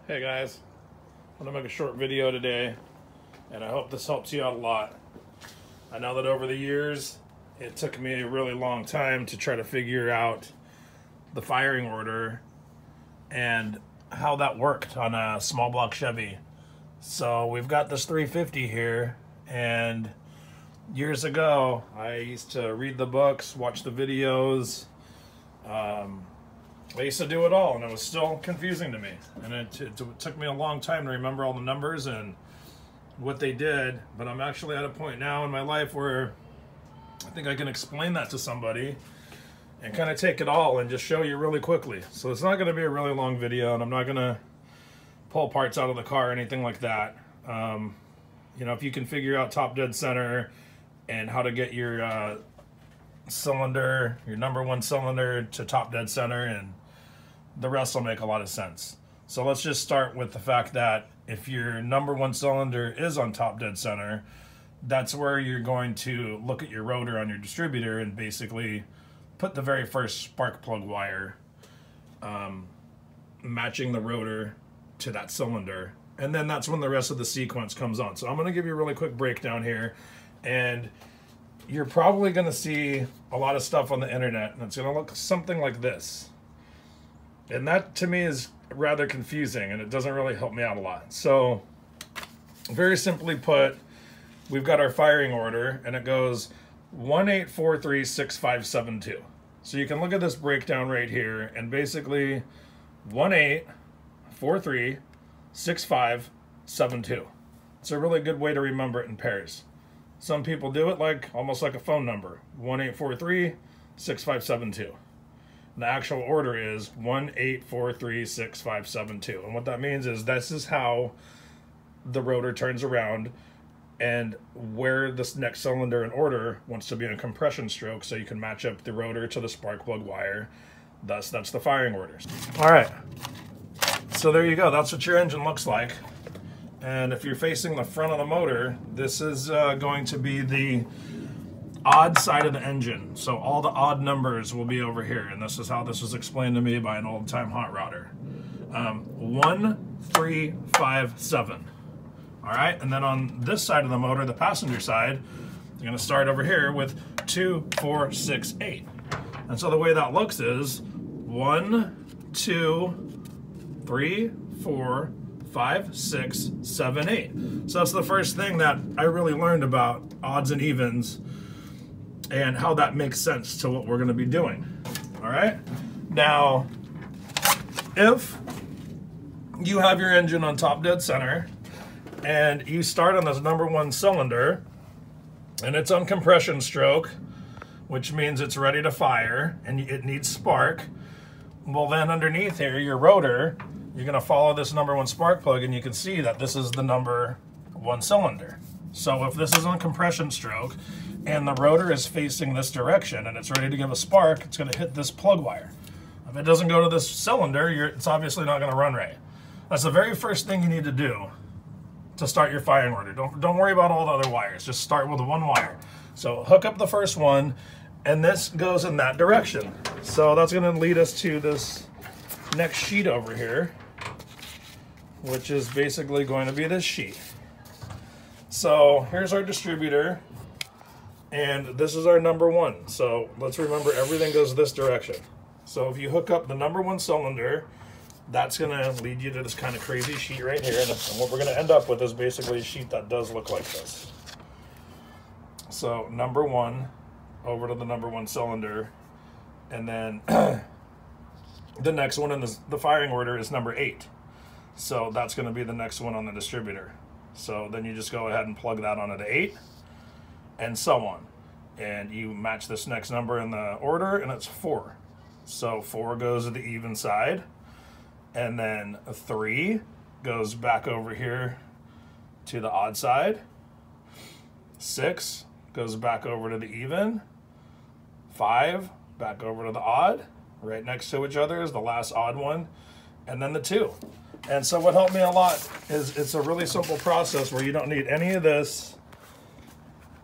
Hey guys, I'm going to make a short video today, and I hope this helps you out a lot. I know that over the years, it took me a really long time to try to figure out the firing order and how that worked on a small block Chevy. So we've got this 350 here, and years ago, I used to read the books, watch the videos, I used to do it all, and it was still confusing to me. And it took me a long time to remember all the numbers and what they did. But I'm actually at a point now in my life where I think I can explain that to somebody and kind of take it all and just show you really quickly. So it's not going to be a really long video, and I'm not going to pull parts out of the car or anything like that. You know, if you can figure out top dead center and how to get your cylinder, your number one cylinder to top dead center, and the rest will make a lot of sense. So let's just start with the fact that if your number one cylinder is on top dead center, that's where you're going to look at your rotor on your distributor and basically put the very first spark plug wire matching the rotor to that cylinder, and then that's when the rest of the sequence comes on. So I'm going to give you a really quick breakdown here, and you're probably going to see a lot of stuff on the internet, and it's going to look something like this. And that, to me, is rather confusing, and it doesn't really help me out a lot. So, very simply put, we've got our firing order, and it goes 18436572. So you can look at this breakdown right here, and basically 18436572. It's a really good way to remember it in pairs. Some people do it like almost like a phone number, 18436572. The actual order is 18436572. And what that means is this is how the rotor turns around and where this next cylinder in order wants to be in a compression stroke, so you can match up the rotor to the spark plug wire. Thus, that's the firing orders. All right, so there you go. That's what your engine looks like. And if you're facing the front of the motor, this is going to be the odd side of the engine. So all the odd numbers will be over here, and this is how this was explained to me by an old-time hot rodder. 1357. All right, and then on this side of the motor, the passenger side, you're going to start over here with 2468. And so the way that looks is 1, 2, 3, 4, 5, 6, 7, 8. So that's the first thing that I really learned about odds and evens and how that makes sense to what we're going to be doing. All right. Now, if you have your engine on top dead center and you start on this number one cylinder and it's on compression stroke, which means it's ready to fire and it needs spark, well, then underneath here, your rotor, you're going to follow this number one spark plug, and you can see that this is the number one cylinder. So if this is on compression stroke and the rotor is facing this direction and it's ready to give a spark, it's going to hit this plug wire. If it doesn't go to this cylinder, it's obviously not going to run right. That's the very first thing you need to do to start your firing order. Don't worry about all the other wires. Just start with one wire. So hook up the first one, and this goes in that direction. So that's going to lead us to this next sheet over here, which is basically going to be this sheet. So here's our distributor, and this is our number one. So let's remember, everything goes this direction. So if you hook up the number one cylinder, that's going to lead you to this kind of crazy sheet right here. And what we're going to end up with is basically a sheet that does look like this. So number one over to the number one cylinder, and then the next one in the firing order is number 8. So that's going to be the next one on the distributor. So then you just go ahead and plug that onto the 8, and so on. And you match this next number in the order, and it's 4. So 4 goes to the even side, and then 3 goes back over here to the odd side. 6 goes back over to the even. 5 back over to the odd. Right next to each other is the last odd one, and then the 2. And so what helped me a lot is it's a really simple process where you don't need any of this.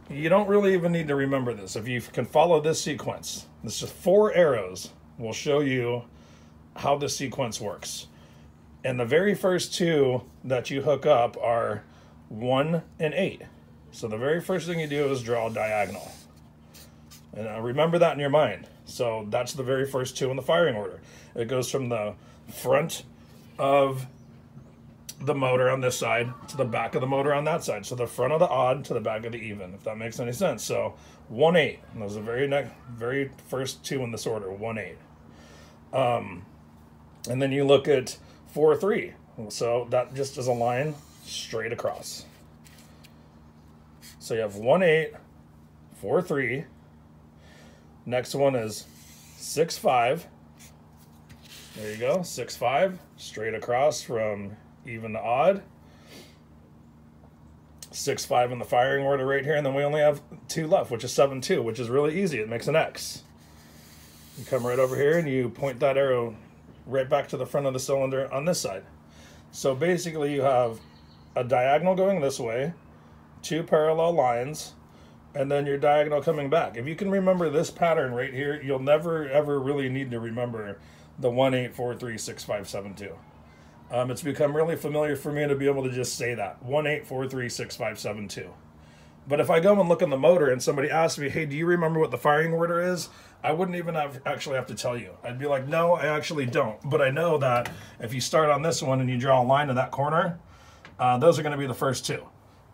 You don't really even need to remember this. If you can follow this sequence, this is 4 arrows will show you how this sequence works. And the very first two that you hook up are 1 and 8. So the very first thing you do is draw a diagonal. And remember that in your mind. So that's the very first two in the firing order. It goes from the front of the motor on this side to the back of the motor on that side. So the front of the odd to the back of the even, if that makes any sense. So 1, 8. And those are the very first two in this order, 1, 8. And then you look at 4, 3. So that just is a line straight across. So you have 1, 8, 4, 3. Next one is 6, 5. There you go, 6, 5, straight across from even to odd. 6, 5 in the firing order right here, and then we only have 2 left, which is 7, 2, which is really easy. It makes an X. You come right over here and you point that arrow right back to the front of the cylinder on this side. So basically you have a diagonal going this way, 2 parallel lines, and then your diagonal coming back. If you can remember this pattern right here, you'll never ever really need to remember the 1, 8, 4, 3, 6, 5, 7, 2. It's become really familiar for me to be able to just say that 1, 8, 4, 3, 6, 5, 7, 2. But if I go and look in the motor and somebody asks me, hey, do you remember what the firing order is? I wouldn't even actually have to tell you. I'd be like, no, I actually don't. But I know that if you start on this one and you draw a line to that corner, those are going to be the first two.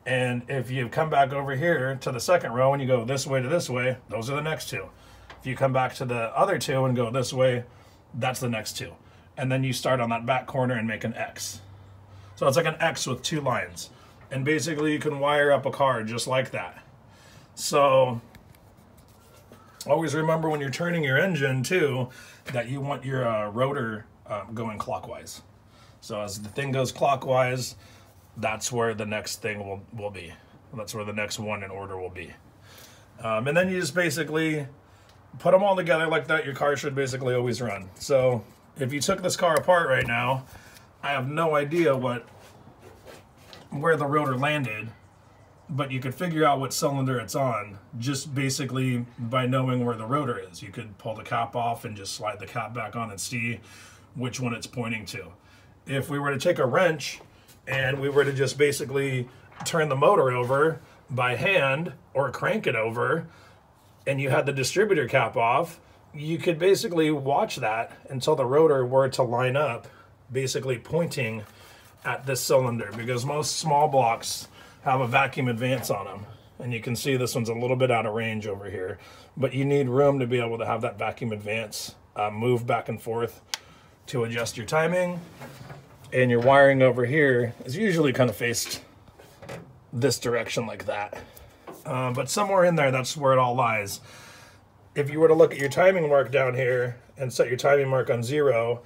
And if you come back over here to the second row and you go this way to this way, those are the next two. If you come back to the other two and go this way, that's the next two. And then you start on that back corner and make an X. So it's like an X with 2 lines. And basically you can wire up a car just like that. So always remember when you're turning your engine too, that you want your rotor going clockwise. So as the thing goes clockwise, that's where the next thing will be. That's where the next one in order will be. And then you just basically put them all together like that. Your car should basically always run. So if you took this car apart right now, I have no idea where the rotor landed, but you could figure out what cylinder it's on just basically by knowing where the rotor is. You could pull the cap off and just slide the cap back on and see which one it's pointing to. If we were to take a wrench and we were to just basically turn the motor over by hand or crank it over, and you had the distributor cap off, you could basically watch that until the rotor were to line up, basically pointing at this cylinder, because most small blocks have a vacuum advance on them. And you can see this one's a little bit out of range over here, but you need room to be able to have that vacuum advance move back and forth to adjust your timing. And your wiring over here is usually kind of faced this direction like that. But somewhere in there, that's where it all lies. If you were to look at your timing mark down here and set your timing mark on 0,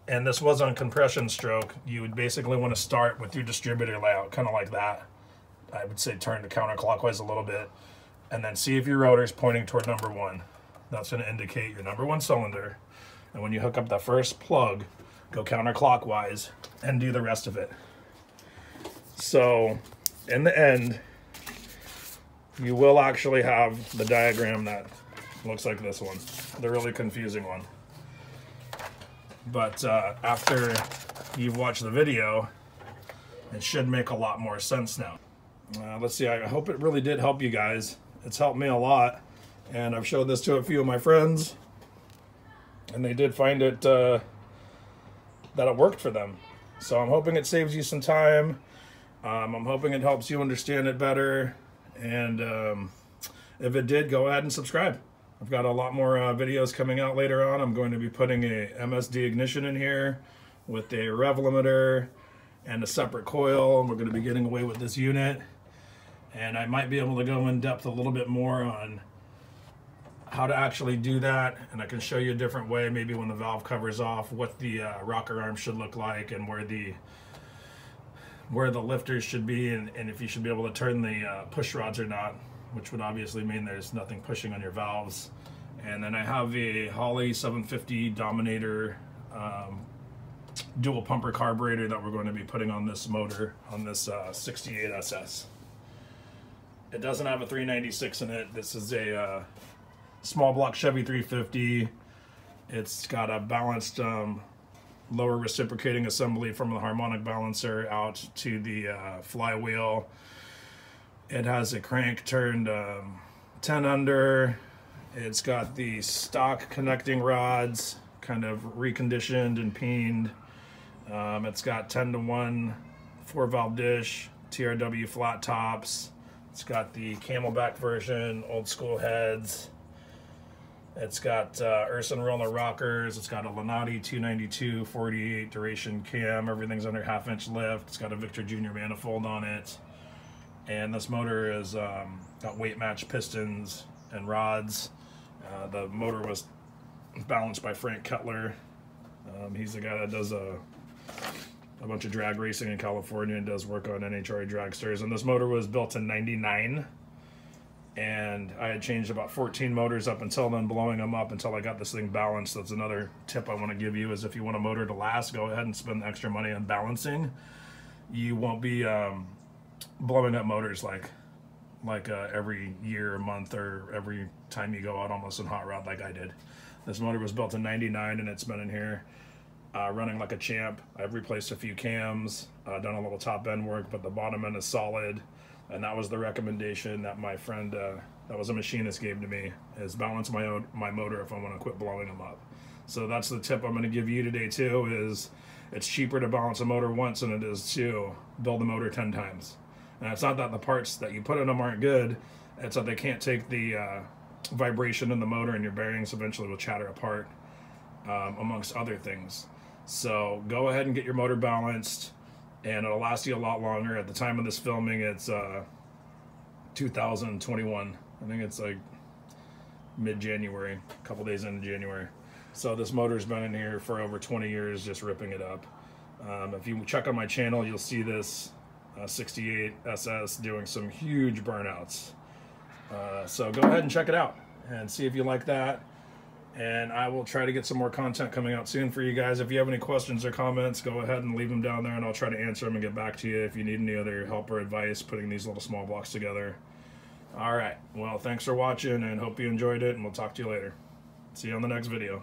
and this was on compression stroke, you would basically want to start with your distributor layout, kind of like that. I would say turn to counterclockwise a little bit, and then see if your rotor is pointing toward number 1. That's going to indicate your number 1 cylinder. And when you hook up the first plug, go counterclockwise and do the rest of it. So in the end, you will actually have the diagram that looks like this one, the really confusing one. But after you've watched the video, it should make a lot more sense now. Let's see, I hope it really did help you guys. It's helped me a lot, and I've showed this to a few of my friends, and they did find it that it worked for them. So I'm hoping it saves you some time. I'm hoping it helps you understand it better, and if it did, go ahead and subscribe. I've got a lot more videos coming out later on. I'm going to be putting a MSD ignition in here with a rev limiter and a separate coil. We're going to be getting away with this unit, and I might be able to go in depth a little bit more on how to actually do that, and I can show you a different way, maybe when the valve covers off, what the rocker arm should look like, and where the lifters should be, and if you should be able to turn the push rods or not, which would obviously mean there's nothing pushing on your valves. And then I have a Holley 750 Dominator dual pumper carburetor that we're going to be putting on this motor, on this 68 SS. It doesn't have a 396 in it. This is a small block Chevy 350. It's got a balanced lower reciprocating assembly from the harmonic balancer out to the flywheel. It has a crank turned 10 under. It's got the stock connecting rods, kind of reconditioned and peened. It's got 10-to-1 4-valve dish, TRW flat tops. It's got the Camelback version, old school heads. It's got Urson roller rockers. It's got a Lenati 292 48 duration cam. Everything's under 1/2-inch lift. It's got a Victor Jr. manifold on it. And this motor is got weight match pistons and rods. The motor was balanced by Frank Cutler. He's the guy that does a bunch of drag racing in California and does work on NHRA dragsters. And this motor was built in '99. And I had changed about 14 motors up until then, blowing them up until I got this thing balanced. That's another tip I want to give you, is if you want a motor to last, go ahead and spend extra money on balancing. You won't be blowing up motors like every year, a month, or every time you go out almost in hot rod like I did. This motor was built in '99 and it's been in here running like a champ. I've replaced a few cams, done a little top end work, but the bottom end is solid. And that was the recommendation that my friend, that was a machinist, gave to me, is balance my motor if I want to quit blowing them up. So that's the tip I'm going to give you today too, is it's cheaper to balance a motor once than it is to build a motor 10 times. And it's not that the parts that you put in them aren't good, it's that they can't take the vibration in the motor, and your bearings eventually will chatter apart, amongst other things. So go ahead and get your motor balanced, and it'll last you a lot longer. At the time of this filming, it's 2021. I think it's like mid-January, a couple days into January. So this motor's been in here for over 20 years, just ripping it up. If you check on my channel, you'll see this 68 SS doing some huge burnouts. So go ahead and check it out and see if you like that. And I will try to get some more content coming out soon for you guys. If you have any questions or comments, go ahead and leave them down there and I'll try to answer them and get back to you if you need any other help or advice putting these little small blocks together. All right, well, thanks for watching and hope you enjoyed it, and we'll talk to you later. See you on the next video.